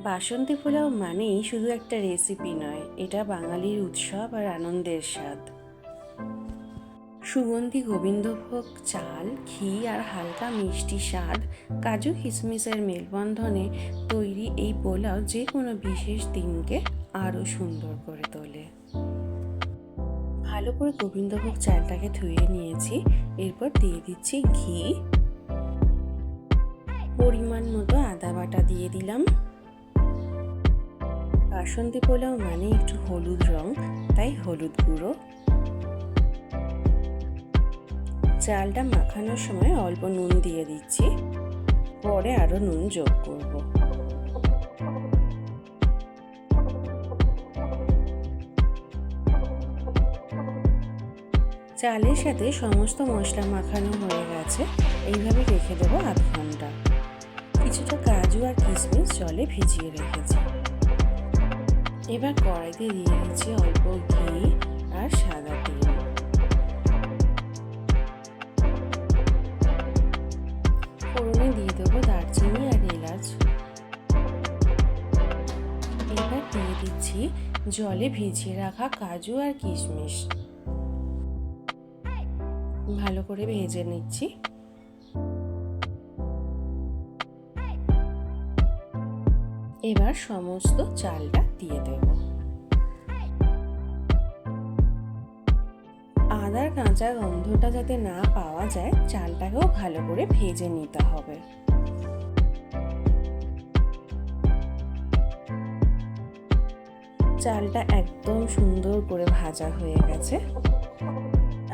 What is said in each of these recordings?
বাসন্তী পোলাও মানেই শুধু একটা রেসিপি নয়, এটা বাঙালির উৎসব আর আনন্দের স্বাদ। সুগন্ধি গোবিন্দভোগ চাল, ঘি আর হালকা মিষ্টি স্বাদ, কাজু কিশমিশের মেলবন্ধনে তৈরি এই পোলাও যে কোনো বিশেষ দিনকে আরও সুন্দর করে তোলে। ভালো করে গোবিন্দভোগ চালটাকে ধুয়ে নিয়েছি। এরপর দিয়ে দিচ্ছি ঘি, পরিমাণ মতো আদা বাটা দিয়ে দিলাম। বাসন্তী পোলাও মানে একটু হলুদ রং, তাই হলুদ গুঁড়ো। চালটা মাখানোর সময় অল্প নুন দিয়ে দিচ্ছি, পরে আরো নুন যোগ করব। চালের সাথে সমস্ত মশলা মাখানো হয়ে গেছে। এইভাবে রেখে দেবো আধ ঘন্টা। কিছুটা কাজু আর কিশমিশ জলে ভিজিয়ে রেখেছি। এবার কড়াইতে দিয়ে দিচ্ছি অল্প ঘি আর সাদা তেল। ফোড়নে দিয়ে দেবো দারচিনি আর এলাচ। এবার দিয়ে দিচ্ছি জলে ভিজিয়ে রাখা কাজু আর কিশমিশ। ভালো করে ভেজে নিচ্ছি। এবার সমস্ত চালটা দিয়ে দেব। আদার কাঁচা গন্ধটা যাতে না পাওয়া যায়, চালটাকেও ভালো করে ভেজে নিতে হবে। চালটা একদম সুন্দর করে ভাজা হয়ে গেছে।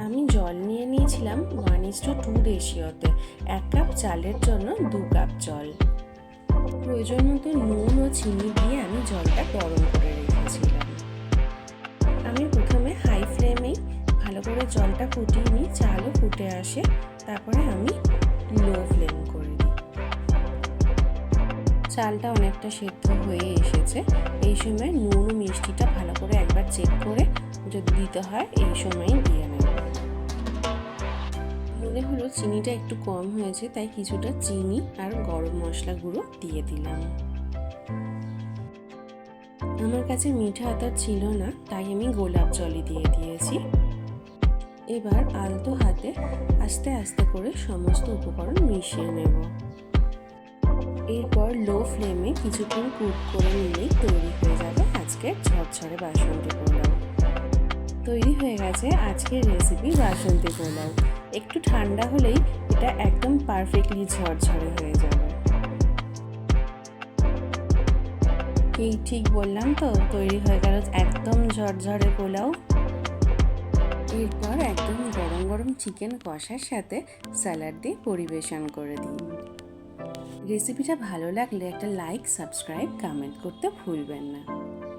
আমি জল নিয়ে নিয়েছিলাম 1:2 রেশিওতে। 1 কাপ চালের জন্য 2 কাপ জল। প্রয়োজন মতো নুন ও চিনি দিয়ে আমি জলটা গরম করে রেখেছিলাম। আমি প্রথমে হাই ফ্লেমেই ভালো করে জলটা ফুটিয়ে নিই, চালও ফুটে আসে, তারপরে আমি লো ফ্লেম করে দিই। চালটা অনেকটা সেদ্ধ হয়ে এসেছে। এই সময় নুন ও মিষ্টিটা ভালো করে একবার চেক করে যদি দিতে হয় এই সময়ই দিয়ে নেব। মনে হলো চিনিটা একটু কম হয়েছে, তাই কিছুটা চিনি আর গরম মশলা গুঁড়ো দিয়ে দিলাম। আমার কাছে মিঠা আতর ছিল না, তাই আমি গোলাপ জলই দিয়ে দিয়েছি। এবার আলতো হাতে আস্তে আস্তে করে সমস্ত উপকরণ মিশিয়ে নেব। এরপর লো ফ্লেমে কিছুক্ষণ কুক করে নিলেই তৈরি হয়ে যাবে আজকের ঝরঝরে বাসন্তী পোলাও। তৈরি হয়ে গেছে আজকের রেসিপি বাসন্তী পোলাও। একটু ঠান্ডা হলেই এটা একদম পারফেক্টলি ঝরঝরে হয়ে যাবে। এই ঠিক বললাম তো? তৈরি হয়ে গেল একদম ঝরঝরে পোলাও। এরপর একদম গরম গরম চিকেন কষার সাথে স্যালাড দিয়ে পরিবেশন করে দিন। রেসিপিটা ভালো লাগলে একটা লাইক, সাবস্ক্রাইব, কমেন্ট করতে ভুলবেন না।